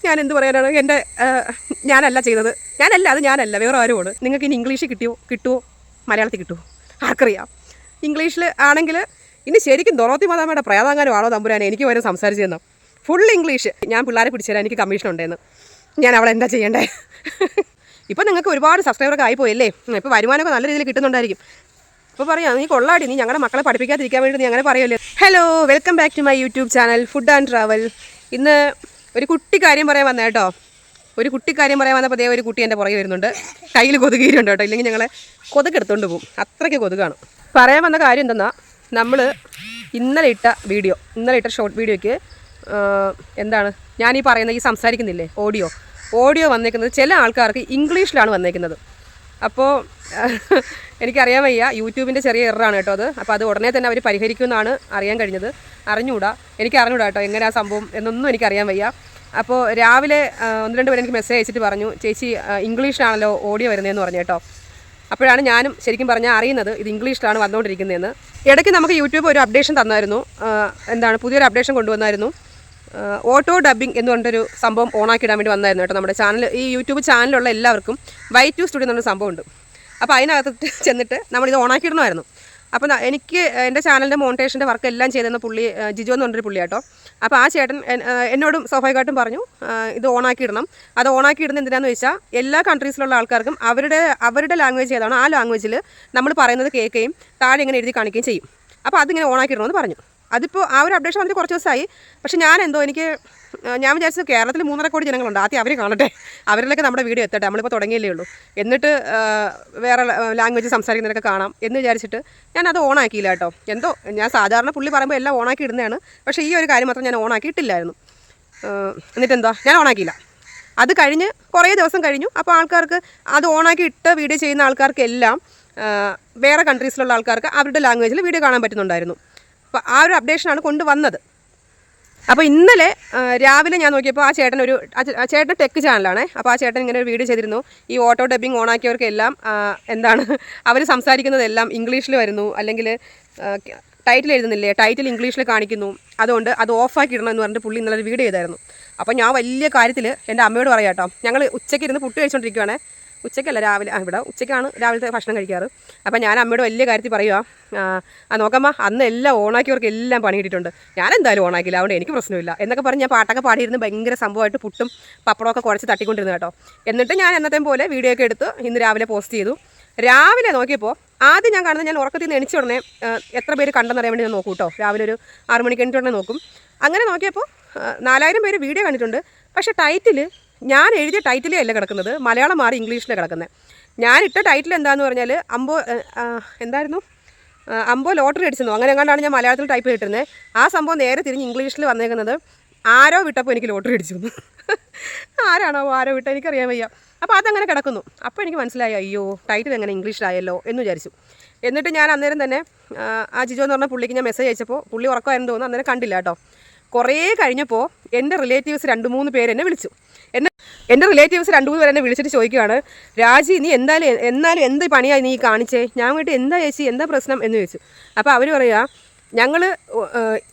ഞാൻ എന്ത് പറയാനാണ്, എൻ്റെ ഞാനല്ല ചെയ്തത്, ഞാനല്ല വേറെ ആരുമാണ്. നിങ്ങൾക്ക് ഇനി ഇംഗ്ലീഷ് കിട്ടുമോ മലയാളത്തിൽ കിട്ടുമോ ആർക്കറിയാം. ഇംഗ്ലീഷിൽ ആണെങ്കിൽ ഇനി ശരിക്കും ദൊറോത്തി മാതാമ്മയുടെ പ്രേതാങ്ങാനും ആണോ തമ്പുരാനെ എനിക്ക് വരെ സംസാരിച്ചു തന്നോ. Full English. ഞാൻ പിള്ളേരെ പിടിച്ചു തരാൻ എനിക്ക് കമ്മീഷൻ ഉണ്ടെന്ന്. ഞാൻ അവളെ എന്താ ചെയ്യേണ്ടേ? ഇപ്പോൾ നിങ്ങൾക്ക് ഒരുപാട് സബ്സ്ക്രൈബറൊക്കെ ആയിപ്പോയല്ലേ, ഇപ്പോൾ വരുമാനമൊക്കെ നല്ല രീതിയിൽ കിട്ടുന്നുണ്ടായിരിക്കും. അപ്പോൾ പറയാം, നീ കൊള്ളാടി, നീ ഞങ്ങളുടെ മക്കളെ പഠിപ്പിക്കാതിരിക്കാൻ വേണ്ടി നീ അങ്ങനെ പറയുമല്ലേ. Hello, welcome back to my YouTube channel food and travel. ഇന്ന് ഒരു കുട്ടി കാര്യം പറയാൻ വന്നേ കേട്ടോ. ഒരു കുട്ടി കാര്യം പറയാൻ വന്നപ്പോൾ അതേ ഒരു കുട്ടി എൻ്റെ പുറകെ വരുന്നുണ്ട്. കയ്യിൽ കൊതുകീരുണ്ട് കേട്ടോ, ഇല്ലെങ്കിൽ ഞങ്ങളെ കൊതുകെടുത്തോണ്ട് പോകും, അത്രയ്ക്ക് കൊതുകാണ്. പറയാൻ വന്ന കാര്യം എന്തെന്നാൽ, നമ്മൾ ഇന്നലെ ഇട്ട ഷോർട്ട് വീഡിയോയ്ക്ക് എന്താണ് ഞാനീ പറയുന്നത്, ഈ സംസാരിക്കുന്നില്ലേ ഓഡിയോ വന്നേക്കുന്നത് ചില ആൾക്കാർക്ക് ഇംഗ്ലീഷിലാണ് വന്നേക്കുന്നത്. അപ്പോൾ എനിക്കറിയാൻ വയ്യ, യൂട്യൂബിൻ്റെ ചെറിയ എററാണ് കേട്ടോ അത്. അപ്പോൾ അത് ഉടനെ തന്നെ അവർ പരിഹരിക്കുമെന്നാണ് അറിയാൻ കഴിഞ്ഞത്. അറിഞ്ഞൂടാ കേട്ടോ എങ്ങനെ ആ സംഭവം എന്നൊന്നും എനിക്കറിയാൻ വയ്യ. അപ്പോൾ രാവിലെ 1-2 പേര് എനിക്ക് മെസ്സേജ് അയച്ചിട്ട് പറഞ്ഞു, ചേച്ചി ഇംഗ്ലീഷിലാണല്ലോ ഓഡിയോ വരുന്നതെന്ന് പറഞ്ഞു കേട്ടോ. അപ്പോഴാണ് ഞാനും ശരിക്കും പറഞ്ഞാൽ അറിയുന്നത് ഇത് ഇംഗ്ലീഷിലാണ് വന്നുകൊണ്ടിരിക്കുന്നതെന്ന്. ഇടയ്ക്ക് നമുക്ക് യൂട്യൂബ് ഒരു അപ്ഡേഷൻ തന്നായിരുന്നു. പുതിയൊരു അപ്ഡേഷൻ കൊണ്ടുവന്നായിരുന്നു. ഓട്ടോ ഡബ്ബിംഗ് എന്ന് പറഞ്ഞൊരു സംഭവം ഓണാക്കിയിടാൻ വേണ്ടി വന്നായിരുന്നു കേട്ടോ. നമ്മുടെ ചാനൽ, ഈ യൂട്യൂബ് ചാനലുള്ള എല്ലാവർക്കും Y2 സ്റ്റുഡിയോ എന്നൊരു സംഭവമുണ്ട്. അപ്പോൾ അതിനകത്ത് ചെന്നിട്ട് നമ്മളിത് ഓണാക്കിയിടണമായിരുന്നു. അപ്പോൾ എനിക്ക് എൻ്റെ ചാനലിൻ്റെ മോണിറ്റേഷൻ്റെ വർക്ക് എല്ലാം ചെയ്തെന്ന പുള്ളി ജിജോ എന്ന് പറഞ്ഞൊരു പുള്ളി കേട്ടോ. അപ്പോൾ ആ ചേട്ടൻ എന്നോടും സ്വാഭാവികമായിട്ടും പറഞ്ഞു ഇത് ഓണാക്കിയിടണം. അത് ഓണാക്കിയിടുന്നത് എന്തിനാണെന്ന് വെച്ചാൽ എല്ലാ കൺട്രീസിലുള്ള ആൾക്കാർക്കും അവരുടെ ലാംഗ്വേജ് ഏതാണോ ആ ലാംഗ്വേജിൽ നമ്മൾ പറയുന്നത് കേൾക്കുകയും താഴെ ഇങ്ങനെ എഴുതി കാണിക്കുകയും ചെയ്യും. അപ്പോൾ അതിങ്ങനെ ഓണാക്കിയിടണമെന്ന് പറഞ്ഞു. അതിപ്പോൾ ആ ഒരു അപ്ഡേഷൻ വന്നിട്ട് കുറച്ച് ദിവസമായി. പക്ഷേ ഞാൻ വിചാരിച്ചത് കേരളത്തിൽ 3.5 കോടി ജനങ്ങളുണ്ട്, ആദ്യം അവർ കാണട്ടെ, അവരിലൊക്കെ നമ്മുടെ വീഡിയോ എത്തട്ടെ, നമ്മളിപ്പോൾ തുടങ്ങിയല്ലേ ഉള്ളൂ, എന്നിട്ട് വേറെ ലാംഗ്വേജ് സംസാരിക്കുന്നവരൊക്കെ കാണാം എന്ന് വിചാരിച്ചിട്ട് ഞാനത് ഓണാക്കിയില്ല കേട്ടോ. ഞാൻ സാധാരണ പുള്ളി പറയുമ്പോൾ എല്ലാം ഓണാക്കി ഇടുന്നതാണ്, പക്ഷേ ഈ ഒരു കാര്യം മാത്രം ഞാൻ ഓണാക്കിയിട്ടില്ലായിരുന്നു. എന്നിട്ടെന്താ, ഞാൻ ഓണാക്കിയില്ല. അത് കഴിഞ്ഞ് കുറേ ദിവസം കഴിഞ്ഞു. അപ്പോൾ ആൾക്കാർക്ക് അത് ഓണാക്കി ഇട്ട് വീഡിയോ ചെയ്യുന്ന ആൾക്കാർക്കെല്ലാം വേറെ കൺട്രീസിലുള്ള ആൾക്കാർക്ക് അവരുടെ ലാംഗ്വേജിൽ വീഡിയോ കാണാൻ പറ്റുന്നുണ്ടായിരുന്നു. അപ്പോൾ ആ ഒരു അപ്ഡേഷനാണ് കൊണ്ടുവന്നത്. അപ്പോൾ ഇന്നലെ രാവിലെ ഞാൻ നോക്കിയപ്പോൾ ആ ചേട്ടൻ ടെക് ചാനലാണേ. അപ്പോൾ ആ ചേട്ടൻ ഇങ്ങനെ ഒരു വീഡിയോ ചെയ്തിരുന്നു. ഈ ഓട്ടോ ഡബ്ബിംഗ് ഓണാക്കിയവർക്കെല്ലാം അവർ സംസാരിക്കുന്നതെല്ലാം ഇംഗ്ലീഷിൽ വരുന്നു, അല്ലെങ്കിൽ ടൈറ്റിൽ എഴുതുന്നില്ലേ, ടൈറ്റിൽ ഇംഗ്ലീഷിൽ കാണിക്കുന്നു, അതുകൊണ്ട് അത് ഓഫാക്കി ഇടണം എന്ന് പറഞ്ഞിട്ട് പുള്ളി ഇന്നലെ ഒരു വീഡിയോ ചെയ്തായിരുന്നു. അപ്പോൾ ഞാൻ വലിയ കാര്യത്തിൽ എൻ്റെ അമ്മയോട് പറയാം കേട്ടോ. ഞങ്ങൾ ഉച്ചയ്ക്ക് ഇരുന്ന് പുട്ട് കഴിച്ചുകൊണ്ടിരിക്കുകയാണേ. ഉച്ചയ്ക്കല്ല, രാവിലെ ഉച്ചയ്ക്കാണ് രാവിലത്തെ ഭക്ഷണം കഴിക്കാറ്. അപ്പോൾ ഞാൻ അമ്മയോട് വലിയ കാര്യത്തിൽ പറയുക, നോക്കമ്മ അന്ന് എല്ലാം ഓണാക്കിയവർക്ക് എല്ലാം പണി കിട്ടിയിട്ടുണ്ട്, ഞാൻ എന്തായാലും ഓണാക്കില്ല, അതുകൊണ്ട് എനിക്ക് പ്രശ്നമില്ല എന്നൊക്കെ പറഞ്ഞ് ഞാൻ പാട്ടൊക്കെ പാടിയിരുന്ന് ഭയങ്കര സംഭവമായിട്ട് പുട്ടും പപ്പടമൊക്കെ കുഴച്ച് തട്ടിക്കൊണ്ടിരുന്നു കേട്ടോ. എന്നിട്ട് ഞാൻ എന്നത്തെ പോലെ വീഡിയോ ഒക്കെ എടുത്ത് ഇന്ന് രാവിലെ പോസ്റ്റ് ചെയ്തു. രാവിലെ നോക്കിയപ്പോൾ ആദ്യം ഞാൻ കാണുന്നത്, ഞാൻ ഉറക്കത്തിൽ നിന്ന് എണിച്ച ഉടനെ എത്ര പേര് കണ്ടെന്നറിയാൻ വേണ്ടി ഞാൻ നോക്കും കേട്ടോ. രാവിലെ ഒരു 6 മണിക്ക് എണീറ്റുടനെ നോക്കും. അങ്ങനെ നോക്കിയപ്പോൾ 4000 പേര് വീഡിയോ കണ്ടിട്ടുണ്ട്. പക്ഷേ ടൈറ്റിൽ ഞാൻ എഴുതിയ ടൈറ്റിലേ അല്ല കിടക്കുന്നത്, മലയാളം മാറി ഇംഗ്ലീഷിലാണ് കിടക്കുന്നത്. ഞാനിട്ട ടൈറ്റിൽ എന്താണെന്ന് പറഞ്ഞാൽ അമ്പോ ലോട്ടറി അടിച്ചെന്നോ അങ്ങനെ എങ്ങാണ്ടാണ് ഞാൻ മലയാളത്തിൽ ടൈപ്പ് ചെയ്തിരുന്നത്. ആ സംഭവം നേരെ തിരിഞ്ഞ് ഇംഗ്ലീഷിൽ വന്നേക്കുന്നത് ആരോ വിട്ടപ്പോൾ എനിക്ക് ലോട്ടറി അടിച്ചു. ആരാണോ ആരോ വിട്ട എനിക്കറിയാൻ വയ്യ. അപ്പോൾ അതങ്ങനെ കിടക്കുന്നു. അപ്പോൾ എനിക്ക് മനസ്സിലായി, അയ്യോ ടൈറ്റിൽ എങ്ങനെ ഇംഗ്ലീഷിലായല്ലോ എന്ന് വിചാരിച്ചു. എന്നിട്ട് ഞാൻ അന്നേരം തന്നെ ആ ജിജോ എന്ന് പറഞ്ഞ പുള്ളിക്ക് ഞാൻ മെസ്സേജ് അയച്ചപ്പോൾ പുള്ളി ഉറക്കമായിരുന്നു തോന്നുന്നു, അന്നേരം കണ്ടില്ല കേട്ടോ. കുറേ കഴിഞ്ഞപ്പോൾ എൻ്റെ റിലേറ്റീവ്സ് 2-3 പേര് എന്നെ വിളിച്ചു. എൻ്റെ റിലേറ്റീവ്സ് 2-3 പേര് എന്നെ വിളിച്ചിട്ട് ചോദിക്കുകയാണ്, രാജി നീ എന്നാലും എന്ത് പണിയായി നീ കാണിച്ചേ? ഞാൻ വേണ്ടി എന്താ ചേച്ചി, എന്താ പ്രശ്നം എന്ന് ചോദിച്ചു. അപ്പോൾ അവർ പറയുക, ഞങ്ങൾ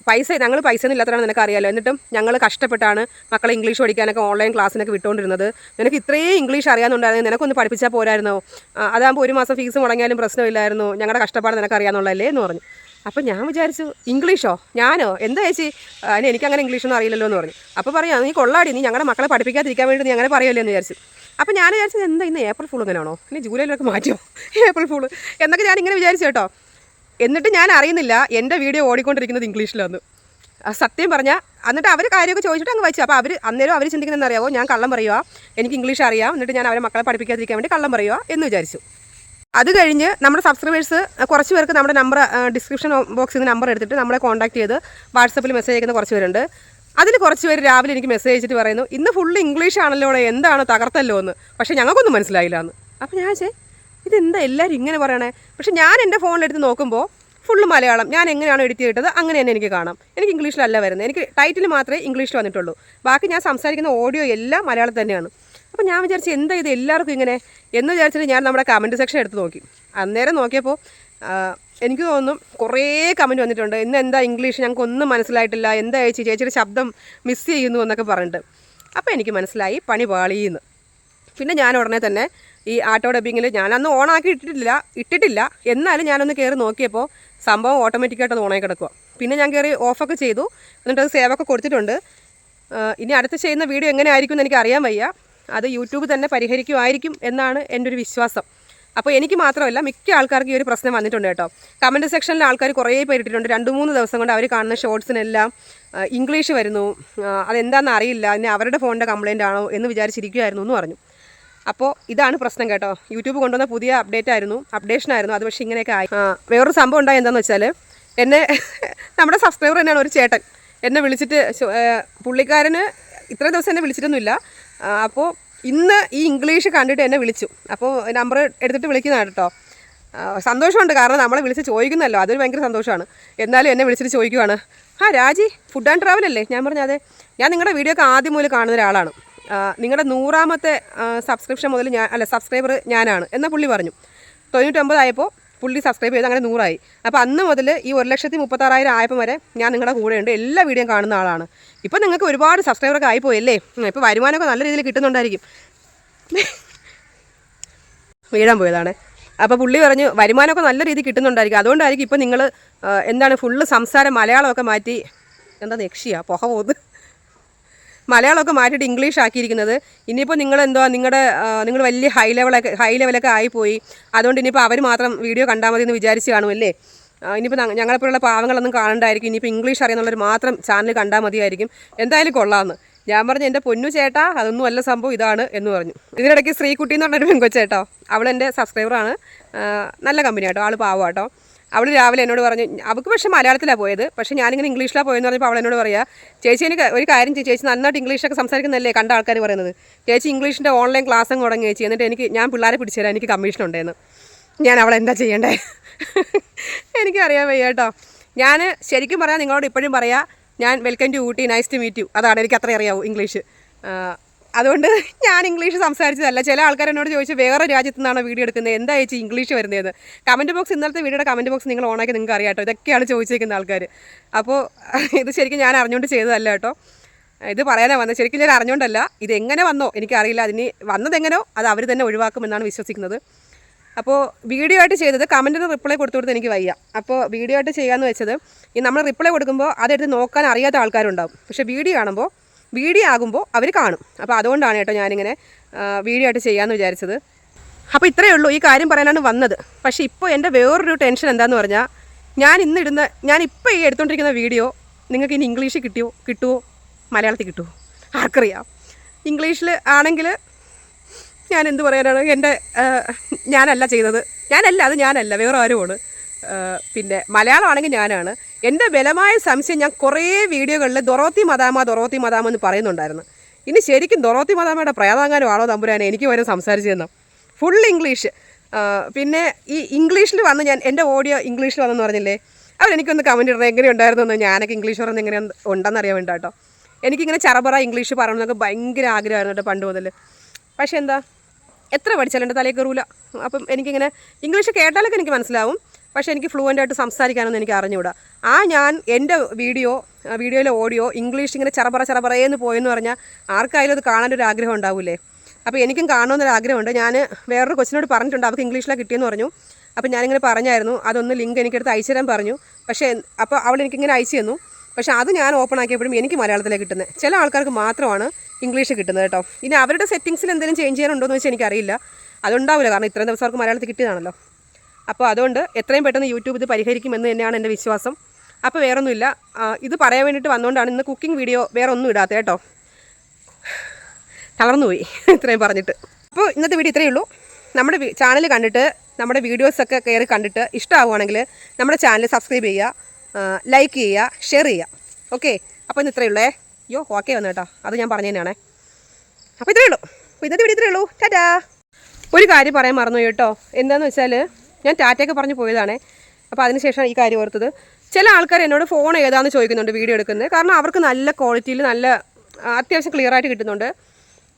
പൈസ ഒന്നും ഇല്ലാത്തതാണ് നിനക്കറിയാലോ, എന്നിട്ടും ഞങ്ങൾ കഷ്ടപ്പെട്ടാണ് മക്കളെ ഇംഗ്ലീഷ് പഠിക്കാനൊക്കെ ഓൺലൈൻ ക്ലാസ്സിനൊക്കെ വിട്ടുകൊണ്ടിരുന്നത്. നിനക്ക് ഇത്രയും ഇംഗ്ലീഷ് അറിയാമെന്നുണ്ടായിരുന്നു, നിനക്കൊന്ന് പഠിപ്പിച്ചാൽ പോരായിരുന്നോ? അതാകുമ്പോൾ 1 മാസം ഫീസ് മുടങ്ങിയാലും പ്രശ്നമില്ലായിരുന്നു, ഞങ്ങളുടെ കഷ്ടപ്പാട് നിനക്കറിയാമെന്നുള്ളതല്ലേ എന്ന് പറഞ്ഞു. അപ്പോൾ ഞാൻ വിചാരിച്ചു, ഇംഗ്ലീഷോ, ഞാനോ, എന്താ ചേച്ചി, എനിക്കങ്ങനെ ഇംഗ്ലീഷൊന്നും അറിയില്ലല്ലോ എന്ന് പറഞ്ഞു. അപ്പോൾ പറയാം, നീ കൊള്ളാടി, നീ ഞങ്ങളുടെ മക്കളെ പഠിപ്പിക്കാതിരിക്കാൻ വേണ്ടി നീ അങ്ങനെ പറയുമല്ലോ എന്ന് വിചാരിച്ചു. അപ്പോൾ ഞാൻ വിചാരിച്ചത്, എന്താ ഇന്ന് ഏപ്രിൽ ഫുൾ ഇങ്ങനെയാണോ, ഇനി ജൂലൈയിലൊക്കെ മാറ്റിയോ ഏപ്രിൽ ഫുൾ എന്നൊക്കെ ഞാനിങ്ങനെ വിചാരിച്ചു കേട്ടോ. എന്നിട്ട് ഞാൻ അറിയുന്നില്ല എൻ്റെ വീഡിയോ ഓടിക്കൊണ്ടിരിക്കുന്നത് ഇംഗ്ലീഷിലാണ്. സത്യം പറഞ്ഞാൽ. എന്നിട്ട് അവർ കാര്യമൊക്കെ ചോദിച്ചിട്ട് അങ്ങ് വായിച്ചു. അപ്പോൾ അവർ ചിന്തിക്കുന്നത് അറിയാമോ, ഞാൻ കള്ളം പറയുക, എനിക്ക് ഇംഗ്ലീഷ് അറിയാം, എന്നിട്ട് ഞാൻ അവരെ മക്കളെ പഠിപ്പിക്കാതിരിക്കാൻ വേണ്ടി കള്ളം പറയുക എന്ന് വിചാരിച്ചു. അത് കഴിഞ്ഞ് നമ്മുടെ സബ്സ്ക്രൈബേഴ്സ് കുറച്ച് പേർക്ക് നമ്മുടെ നമ്പർ ഡിസ്ക്രിപ്ഷൻ ബോക്സിൽ നിന്ന് നമ്പർ എടുത്തിട്ട് നമ്മളെ കോൺടാക്ട് ചെയ്ത് വാട്സപ്പിൽ മെസ്സേജ് അയക്കുന്ന കുറച്ച് പേരുണ്ട്. അതിൽ കുറച്ച് പേര് രാവിലെ എനിക്ക് മെസ്സേജ് അയച്ചിട്ട് പറയുന്നു, ഇന്ന് ഫുള്ള് ഇംഗ്ലീഷ് ആണല്ലോ, എന്താണ് തകർത്തല്ലോ എന്ന്. പക്ഷേ ഞങ്ങൾക്കൊന്നും മനസ്സിലായില്ല എന്ന്. അപ്പോൾ ഞാൻ ഇതെന്താ എല്ലാവരും ഇങ്ങനെ പറയണേ? പക്ഷേ ഞാൻ എൻ്റെ ഫോണിലെടുത്ത് നോക്കുമ്പോൾ ഫുള്ള് മലയാളം. ഞാൻ എങ്ങനെയാണ് എഡിറ്റ് ചെയ്തിട്ടത് അങ്ങനെ തന്നെ എനിക്ക് കാണാം. എനിക്ക് ഇംഗ്ലീഷിലല്ല വരുന്നത്. എനിക്ക് ടൈറ്റിൽ മാത്രമേ ഇംഗ്ലീഷിൽ വന്നിട്ടുള്ളൂ, ബാക്കി ഞാൻ സംസാരിക്കുന്ന ഓഡിയോ എല്ലാം മലയാളത്തിൽ തന്നെയാണ്. അപ്പോൾ ഞാൻ വിചാരിച്ചു, എന്താ ഇത് എല്ലാവർക്കും ഇങ്ങനെ എന്ന് വിചാരിച്ചിട്ട് ഞാൻ നമ്മുടെ കമൻറ്റ് സെക്ഷൻ എടുത്ത് നോക്കി. അന്നേരം നോക്കിയപ്പോൾ എനിക്ക് തോന്നുന്നു കുറേ കമൻറ്റ് വന്നിട്ടുണ്ട്, ഇന്ന് എന്താ ഇംഗ്ലീഷ് ഞങ്ങൾക്കൊന്നും മനസ്സിലായിട്ടില്ല, എന്താ ചേച്ചിയുടെ ശബ്ദം മിസ് ചെയ്യുന്നു എന്നൊക്കെ പറഞ്ഞിട്ട്. അപ്പോൾ എനിക്ക് മനസ്സിലായി പണി പാളിയെന്ന്. പിന്നെ ഞാൻ ഉടനെ തന്നെ ഈ ആട്ടോ ഡബ്ബിങ്ങിൽ ഞാനന്ന് ഓണാക്കി ഇട്ടിട്ടില്ല എന്നാലും ഞാനൊന്ന് കയറി നോക്കിയപ്പോൾ സംഭവം ഓട്ടോമാറ്റിക്കായിട്ട് അത് ഓണായി കിടക്കുക. പിന്നെ ഞാൻ കയറി ഓഫൊക്കെ ചെയ്തു, എന്നിട്ട് അത് സേവൊക്കെ കൊടുത്തിട്ടുണ്ട്. ഇനി അടുത്ത് ചെയ്യുന്ന വീഡിയോ എങ്ങനെ ആയിരിക്കും എന്ന് എനിക്ക് അറിയാൻ വയ്യ. അത് യൂട്യൂബ് തന്നെ പരിഹരിക്കുമായിരിക്കും എന്നാണ് എൻ്റെ ഒരു വിശ്വാസം. അപ്പോൾ എനിക്ക് മാത്രമല്ല മിക്ക ആൾക്കാർക്ക് ഈ ഒരു പ്രശ്നം വന്നിട്ടുണ്ട് കേട്ടോ. കമൻറ്റ് സെക്ഷനിൽ ആൾക്കാർ കുറേ പേര് ഇട്ടിട്ടുണ്ട്. 2-3 ദിവസം കൊണ്ട് അവർ കാണുന്ന ഷോർട്സിനെല്ലാം ഇംഗ്ലീഷ് വരുന്നു, അതെന്താണെന്ന് അറിയില്ല, ഇനി അവരുടെ ഫോണിൻ്റെ കംപ്ലയിൻ്റ് ആണോ എന്ന് വിചാരിച്ചിരിക്കുമായിരുന്നു എന്ന് പറഞ്ഞു. അപ്പോൾ ഇതാണ് പ്രശ്നം കേട്ടോ. യൂട്യൂബ് കൊണ്ടുവന്ന പുതിയ അപ്ഡേഷനായിരുന്നു അത്. പക്ഷേ ഇങ്ങനെയൊക്കെ ആയി. വേറൊരു സംഭവം ഉണ്ടായി. എന്താണെന്ന് വെച്ചാൽ എന്നെ നമ്മുടെ സബ്സ്ക്രൈബർ തന്നെയാണ് ഒരു ചേട്ടൻ എന്നെ വിളിച്ചിട്ട്, പുള്ളിക്കാരന് ഇത്രയും ദിവസം എന്നെ വിളിച്ചിട്ടൊന്നുമില്ല. അപ്പോൾ ഇന്ന് ഈ ഇംഗ്ലീഷ് കണ്ടിട്ട് എന്നെ വിളിച്ചു. അപ്പോൾ നമ്പർ എടുത്തിട്ട് വിളിക്കുന്നതാണ് കേട്ടോ. സന്തോഷമുണ്ട്, കാരണം നമ്മളെ വിളിച്ച് ചോദിക്കുന്നല്ലോ, അതൊരു ഭയങ്കര സന്തോഷമാണ്. എന്നാലും എന്നെ വിളിച്ചിട്ട് ചോദിക്കുവാണ്, രാജി ഫുഡ് ആൻഡ് ട്രാവൽ അല്ലേ? ഞാൻ പറഞ്ഞു അതെ, ഞാൻ നിങ്ങളുടെ വീഡിയോ ഒക്കെ ആദ്യം മുതൽ കാണുന്ന ഒരാളാണ്, നിങ്ങളുടെ 100ാമത്തെ സബ്സ്ക്രിപ്ഷൻ മുതൽ സബ്സ്ക്രൈബർ ഞാനാണ് എന്ന് പുള്ളി പറഞ്ഞു. 99 ആയപ്പോൾ പുള്ളി സബ്സ്ക്രൈബ് ചെയ്ത് അങ്ങനെ 100 ആയി. അപ്പോൾ അന്ന് മുതൽ ഈ 1,36,000 ആയപ്പോൾ വരെ ഞാൻ നിങ്ങളുടെ കൂടെയുണ്ട്, എല്ലാ വീഡിയോയും കാണുന്ന ആളാണ്. ഇപ്പോൾ നിങ്ങൾക്ക് ഒരുപാട് സബ്സ്ക്രൈബറൊക്കെ ആയിപ്പോയല്ലേ, ഇപ്പോൾ വരുമാനമൊക്കെ നല്ല രീതിയിൽ കിട്ടുന്നുണ്ടായിരിക്കും. വീഴാൻ പോയതാണ്. അപ്പോൾ പുള്ളി പറഞ്ഞു വരുമാനമൊക്കെ നല്ല രീതിയിൽ കിട്ടുന്നുണ്ടായിരിക്കും, അതുകൊണ്ടായിരിക്കും ഇപ്പോൾ നിങ്ങൾ എന്താണ് ഫുള്ള് സംസാരം മലയാളമൊക്കെ മാറ്റി, എന്താ യക്ഷിയാ പുക പോകുന്നത്, മലയാളമൊക്കെ മാറ്റിയിട്ട് ഇംഗ്ലീഷ് ആക്കിയിരിക്കുന്നത്. ഇനിയിപ്പോൾ നിങ്ങൾ വലിയ ഹൈ ലെവലൊക്കെ ആയിപ്പോയി, അതുകൊണ്ട് ഇനിയിപ്പോൾ അവർ മാത്രം വീഡിയോ കണ്ടാൽ മതി എന്ന് വിചാരിച്ച് കാണുമല്ലേ. ഇനിയിപ്പോൾ ഞങ്ങളെപ്പോലുള്ള പാവങ്ങളൊന്നും കാണണ്ടായിരിക്കും, ഇനിയിപ്പോൾ ഇംഗ്ലീഷ് അറിയാന്നുള്ളവർ മാത്രം ചാനൽ കണ്ടാൽ മതിയായിരിക്കും. എന്തായാലും കൊള്ളാമെന്ന് ഞാൻ പറഞ്ഞു. എൻ്റെ പൊന്നു ചേട്ടാ അതൊന്നും അല്ല സംഭവം, ഇതാണ് എന്ന് പറഞ്ഞു. ഇതിനിടയ്ക്ക് ശ്രീകുട്ടി എന്ന് പറഞ്ഞൊരു പെങ്കൊച്ചേട്ടോ, അവളെൻ്റെ സബ്സ്ക്രൈബറാണ്, നല്ല കമ്പനി കേട്ടോ, ആൾ പാവം കേട്ടോ. അവൾ രാവിലെ എന്നോട് പറഞ്ഞു, അവൾക്ക് പക്ഷേ മലയാളത്തിലാണ് പോയത്, പക്ഷേ ഞാനിങ്ങനെ ഇംഗ്ലീഷിലാണ് പോയെന്ന് പറഞ്ഞപ്പോൾ അവൾ എന്നോട് പറയുക, ചേച്ചി എനിക്ക് ഒരു കാര്യം ചേച്ചി നന്നായിട്ട് ഇംഗ്ലീഷൊക്കെ സംസാരിക്കുന്നതല്ലേ കണ്ട ആൾക്കാർ പറയുന്നത്, ചേച്ചി ഇംഗ്ലീഷിൻ്റെ ഓൺലൈൻ ക്ലാസ്സും തുടങ്ങി ചേച്ചി, എന്നിട്ട് ഞാൻ പിള്ളേരെ പിടിച്ചു തരാം, എനിക്ക് കമ്മീഷൻ ഉണ്ടെന്ന്. ഞാൻ അവളെന്താ ചെയ്യണ്ടേ? എനിക്കറിയാൻ വയ്യ കേട്ടോ. ഞാൻ ശരിക്കും പറയാം, നിങ്ങളോട് ഇപ്പോഴും പറയാം, ഞാൻ welcome to Ooty, nice to meet you, അതാണ് എനിക്ക് അത്രയും അറിയാവൂ ഇംഗ്ലീഷ്. അതുകൊണ്ട് ഞാൻ ഇംഗ്ലീഷ് സംസാരിച്ചതല്ല. ചില ആൾക്കാർ എന്നോട് ചോദിച്ചു വേറെ രാജ്യത്തു നിന്നാണോ വീഡിയോ എടുക്കുന്നത്, എന്താ ചേച്ചി ഇംഗ്ലീഷ് വരുന്നത്? കമൻറ്റ് ബോക്സ്, ഇന്നലത്തെ വീഡിയോയുടെ കമൻറ്റ് ബോക്സ് നിങ്ങൾ ഓണാക്കി നിങ്ങൾക്ക് അറിയാം കേട്ടോ, ഇതൊക്കെയാണ് ചോദിച്ചിരിക്കുന്ന ആൾക്കാർ. അപ്പോൾ ഇത് ശരിക്കും ഞാൻ അറിഞ്ഞുകൊണ്ട് ചെയ്തതല്ല കേട്ടോ, ഇത് പറയാനാണ് വന്നത്. ശരിക്കും ഞാൻ അറിഞ്ഞുകൊണ്ടല്ല, ഇതെങ്ങനെ വന്നോ എനിക്കറിയില്ല, അതിന് വന്നതെങ്ങനോ അത് അവർ തന്നെ ഒഴിവാക്കുമെന്നാണ് വിശ്വസിക്കുന്നത്. അപ്പോൾ വീഡിയോ ആയിട്ട് ചെയ്തത് കമൻറ്റിന് റിപ്ലൈ കൊടുത്തുകൊടുത്ത് എനിക്ക് വയ്യ. അപ്പോൾ വീഡിയോ ആയിട്ട് ചെയ്യാമെന്ന് വെച്ചത്, ഈ നമ്മൾ റിപ്ലൈ കൊടുക്കുമ്പോൾ അതെടുത്ത് നോക്കാൻ അറിയാത്ത ആൾക്കാരുണ്ടാവും, പക്ഷേ വീഡിയോ ആകുമ്പോൾ അവർ കാണും. അപ്പോൾ അതുകൊണ്ടാണ് കേട്ടോ ഞാനിങ്ങനെ വീഡിയോ ആയിട്ട് ചെയ്യാമെന്ന് വിചാരിച്ചത്. അപ്പോൾ ഇത്രയേ ഉള്ളൂ, ഈ കാര്യം പറയാനാണ് വന്നത്. പക്ഷേ ഇപ്പോൾ എൻ്റെ വേറൊരു ടെൻഷൻ എന്താണെന്ന് പറഞ്ഞാൽ, ഞാനിപ്പോൾ ഈ എടുത്തുകൊണ്ടിരിക്കുന്ന വീഡിയോ നിങ്ങൾക്ക് ഇനി ഇംഗ്ലീഷിൽ കിട്ടുമോ മലയാളത്തിൽ കിട്ടുമോ ആർക്കറിയാം. ഇംഗ്ലീഷിൽ ആണെങ്കിൽ ഞാൻ എന്ത് പറയാനാണ്, ഞാനല്ല ചെയ്തത്, അത് ഞാനല്ല വേറെ ആരുമാണ്. പിന്നെ മലയാളമാണെങ്കിൽ ഞാനാണ്. എൻ്റെ ബലമായ സംശയം, ഞാൻ കുറേ വീഡിയോകളിൽ ദൊറോത്തി മദാമ എന്ന് പറയുന്നുണ്ടായിരുന്നു. ഇനി ശരിക്കും ദൊറോത്തി മദാമയുടെ പ്രയാതാങ്ങാനും ആണോ തമ്പുരാനെ എനിക്ക് വരെ സംസാരിച്ചു തന്നോ, ഫുൾ ഇംഗ്ലീഷ്. പിന്നെ ഈ ഇംഗ്ലീഷിൽ വന്ന് എൻ്റെ ഓഡിയോ ഇംഗ്ലീഷിൽ വന്നെന്ന് പറഞ്ഞില്ലേ, അവരെനിക്കൊന്ന് കമൻറ്റ് ഇടണം എങ്ങനെ ഉണ്ടായിരുന്നെന്ന്. ഞാനൊക്കെ ഇംഗ്ലീഷ് പറയുന്നത് എങ്ങനെ ഉണ്ടെന്ന് അറിയാൻ വേണ്ട കേട്ടോ. എനിക്കിങ്ങനെ ചറപറ ഇംഗ്ലീഷ് പറയണമെന്നൊക്കെ ഭയങ്കര ആഗ്രഹമായിരുന്നു കേട്ടോ പണ്ട് മുതൽ. പക്ഷേ എന്താ, എത്ര പഠിച്ചാലും എൻ്റെ തലയിൽ കയറൂല. അപ്പം എനിക്കിങ്ങനെ ഇംഗ്ലീഷ് കേട്ടാലൊക്കെ എനിക്ക് മനസ്സിലാവും, പക്ഷേ എനിക്ക് ഫ്ലുവൻ്റായിട്ട് സംസാരിക്കാനൊന്നും എനിക്ക് അറിഞ്ഞുകൂടാ. ഞാൻ എൻ്റെ വീഡിയോയിലെ ഓഡിയോ ഇംഗ്ലീഷ് ഇങ്ങനെ ചറപറയെന്ന് പോയെന്ന് പറഞ്ഞാൽ ആർക്കായാലും അത് കാണാനൊരു ആഗ്രഹം ഉണ്ടാവില്ലേ. അപ്പോൾ എനിക്കും കാണണമെന്നൊരു ആഗ്രഹമുണ്ട്. ഞാൻ വേറൊരു കൊച്ചിനോട് പറഞ്ഞിട്ടുണ്ട്, അവർക്ക് ഇംഗ്ലീഷിലാണ് കിട്ടിയെന്ന് പറഞ്ഞു. അപ്പോൾ ഞാനിങ്ങനെ പറഞ്ഞായിരുന്നു, അതൊന്ന് ലിങ്ക് എനിക്കെടുത്ത് അയച്ചു തരാൻ പറഞ്ഞു. പക്ഷേ അപ്പോൾ അവൾ എനിക്കിങ്ങനെ അയച്ചു തന്നു. പക്ഷേ അത് ഞാൻ ഓപ്പൺ ആക്കിയപ്പോഴും എനിക്ക് മലയാളത്തിലാണ് കിട്ടുന്നത്. ചില ആൾക്കാർക്ക് മാത്രമാണ് ഇംഗ്ലീഷ് കിട്ടുന്നത് കേട്ടോ. ഇനി അവരുടെ സെറ്റിങ്സിൽ എന്തെങ്കിലും ചേഞ്ച് ചെയ്യാനുണ്ടോ എന്ന് വെച്ചാൽ എനിക്കറിയില്ല. അതുണ്ടാവില്ല, കാരണം ഇത്രയും ദിവസം അവർക്ക് മലയാളത്തിൽ കിട്ടിയതാണല്ലോ. അപ്പോൾ അതുകൊണ്ട് എത്രയും പെട്ടെന്ന് യൂട്യൂബ് ഇത് പരിഹരിക്കുമെന്ന് തന്നെയാണ് എൻ്റെ വിശ്വാസം. അപ്പോൾ വേറൊന്നുമില്ല, ഇത് പറയാൻ വേണ്ടിയിട്ട് വന്നുകൊണ്ടാണ് ഇന്ന് കുക്കിംഗ് വീഡിയോ വേറെ ഒന്നും ഇടാത്ത കേട്ടോ. തളർന്നുപോയി ഇത്രയും പറഞ്ഞിട്ട്. അപ്പോൾ ഇന്നത്തെ വീഡിയോ ഇത്രയേ ഉള്ളൂ. നമ്മുടെ ചാനൽ കണ്ടിട്ട്, നമ്മുടെ വീഡിയോസൊക്കെ കയറി കണ്ടിട്ട് ഇഷ്ടമാവുകയാണെങ്കിൽ നമ്മുടെ ചാനൽ സബ്സ്ക്രൈബ് ചെയ്യുക, ലൈക്ക് ചെയ്യുക, ഷെയർ ചെയ്യുക. ഓക്കെ, അപ്പോൾ ഇന്ന് ഇത്രയേ ഉള്ളേ. ഓക്കെ വന്നു കേട്ടോ, അത് ഞാൻ പറഞ്ഞു തന്നെയാണേ. അപ്പോൾ ഇത്രയേ ഉള്ളൂ. അപ്പോൾ ഇന്നത്തെ വീഡിയോ ഇത്രയേ ഉള്ളൂ. ടാറ്റാ. ഒരു കാര്യം പറയാൻ മറന്നു കേട്ടോ. എന്താണെന്ന് വെച്ചാൽ, ഞാൻ ടാറ്റയൊക്കെ പറഞ്ഞ് പോയതാണേ. അപ്പോൾ അതിനുശേഷം ഈ കാര്യം ഓർത്തത്, ചില ആൾക്കാർ എന്നോട് ഫോൺ ഏതാണെന്ന് ചോദിക്കുന്നുണ്ട് വീഡിയോ എടുക്കുന്നത്. കാരണം അവർക്ക് നല്ല ക്വാളിറ്റിയിൽ നല്ല അത്യാവശ്യം ക്ലിയറായിട്ട് കിട്ടുന്നുണ്ട്.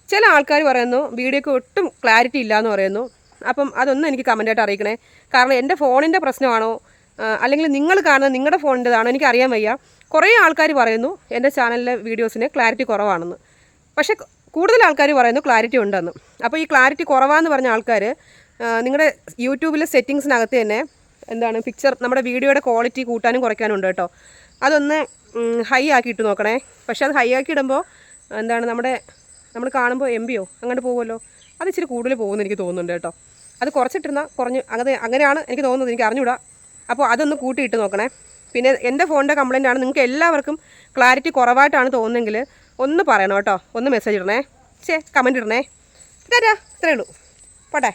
ചില ആൾക്കാർ പറയുന്നു വീഡിയോക്ക് ഒട്ടും ക്ലാരിറ്റി ഇല്ല എന്ന് പറയുന്നു. അപ്പം അതൊന്നും എനിക്ക് കമൻറ്റായിട്ട് അറിയിക്കണേ. കാരണം എൻ്റെ ഫോണിൻ്റെ പ്രശ്നമാണോ അല്ലെങ്കിൽ നിങ്ങൾ കാണുന്നത് നിങ്ങളുടെ ഫോണിൻ്റെതാണോ എനിക്കറിയാൻ വയ്യ. കുറേ ആൾക്കാർ പറയുന്നു എൻ്റെ ചാനലിലെ വീഡിയോസിന് ക്ലാരിറ്റി കുറവാണെന്ന്. പക്ഷേ കൂടുതൽ ആൾക്കാർ പറയുന്നു ക്ലാരിറ്റി ഉണ്ടെന്ന്. അപ്പോൾ ഈ ക്ലാരിറ്റി കുറവാന്ന് പറഞ്ഞ ആൾക്കാർ നിങ്ങളുടെ യൂട്യൂബിലെ സെറ്റിങ്സിനകത്ത് തന്നെ എന്താണ് പിക്ചർ നമ്മുടെ വീഡിയോയുടെ ക്വാളിറ്റി കൂട്ടാനും കുറയ്ക്കാനും ഉണ്ട് കേട്ടോ. അതൊന്ന് ഹൈ ആക്കി ഇട്ട് നോക്കണേ. പക്ഷേ അത് ഹൈ ആക്കി ഇടുമ്പോൾ എന്താണ് നമ്മൾ കാണുമ്പോൾ MB അങ്ങോട്ട് പോകുമല്ലോ, അത് ഇച്ചിരി കൂടുതൽ പോകുമെന്ന് എനിക്ക് തോന്നുന്നുണ്ട് കേട്ടോ. അത് കുറച്ചിട്ടിരുന്നാൽ അങ്ങനെയാണ് എനിക്ക് തോന്നുന്നത്, എനിക്ക് അറിഞ്ഞൂടാ. അപ്പോൾ അതൊന്ന് കൂട്ടിയിട്ട് നോക്കണേ. പിന്നെ എൻ്റെ ഫോണിൻ്റെ കംപ്ലയിൻ്റ് ആണ്, നിങ്ങൾക്ക് എല്ലാവർക്കും ക്ലാരിറ്റി കുറവായിട്ടാണ് തോന്നുന്നതെങ്കിൽ ഒന്ന് പറയണം കേട്ടോ, ഒന്ന് മെസ്സേജ് ഇടണേ, കമൻറ്റ് ഇടണേ. ഇത്രയേ ഉള്ളൂ, പോട്ടെ.